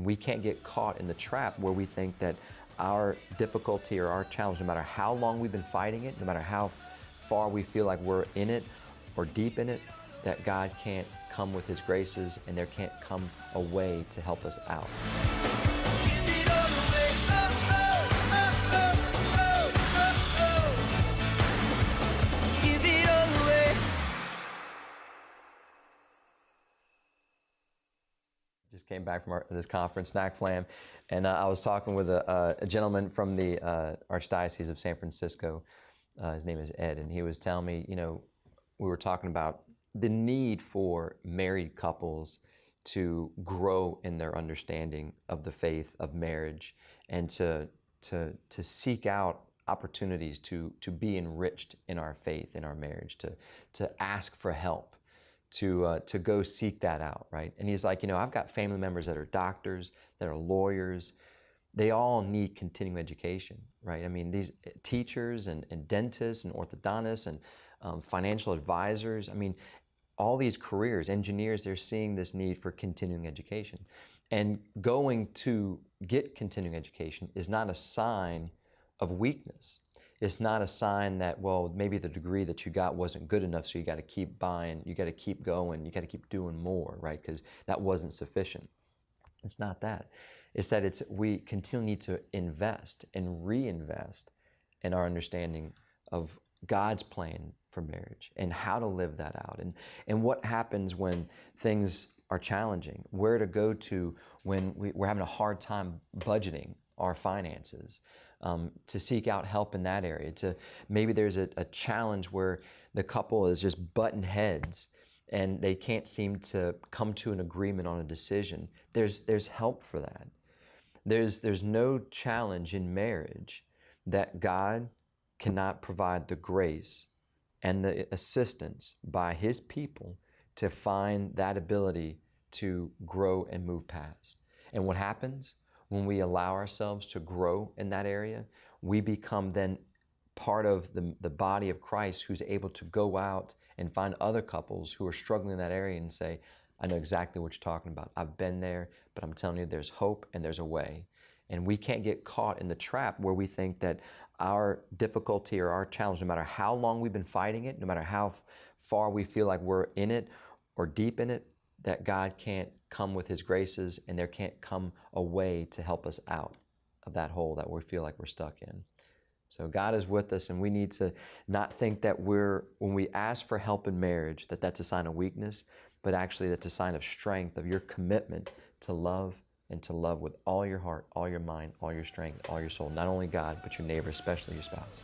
We can't get caught in the trap where we think that our difficulty or our challenge, no matter how long we've been fighting it, no matter how far we feel like we're in it or deep in it, that God can't come with His graces and there can't come a way to help us out. Just came back from this conference, NACFLAM, and I was talking with a gentleman from the Archdiocese of San Francisco. His name is Ed, and he was telling me, we were talking about the need for married couples to grow in their understanding of the faith of marriage and to seek out opportunities to be enriched in our faith, in our marriage, to ask for help. To go seek that out, right? And he's like, I've got family members that are doctors, that are lawyers. They all need continuing education, right? I mean, these teachers and dentists and orthodontists and financial advisors, I mean, all these careers, engineers, they're seeing this need for continuing education. And going to get continuing education is not a sign of weakness. It's not a sign that, well, maybe the degree that you got wasn't good enough, so you got to keep buying, you got to keep going, you got to keep doing more, right? Because that wasn't sufficient. It's not that. It's that we continually need to invest and reinvest in our understanding of God's plan for marriage and how to live that out and what happens when things are challenging, where to go to when we're having a hard time budgeting our finances. To seek out help in that area. Maybe there's a challenge where the couple is just butting heads and they can't seem to come to an agreement on a decision. There's help for that. There's no challenge in marriage that God cannot provide the grace and the assistance by His people to find that ability to grow and move past. And what happens? When we allow ourselves to grow in that area, we become then part of the body of Christ who's able to go out and find other couples who are struggling in that area and say, I know exactly what you're talking about. I've been there, but I'm telling you there's hope and there's a way. And we can't get caught in the trap where we think that our difficulty or our challenge, no matter how long we've been fighting it, no matter how far we feel like we're in it or deep in it, that God can't come with His graces and there can't come a way to help us out of that hole that we feel like we're stuck in. So God is with us, and we need to not think that when we ask for help in marriage, that that's a sign of weakness, but actually that's a sign of strength, of your commitment to love and to love with all your heart, all your mind, all your strength, all your soul. Not only God, but your neighbor, especially your spouse.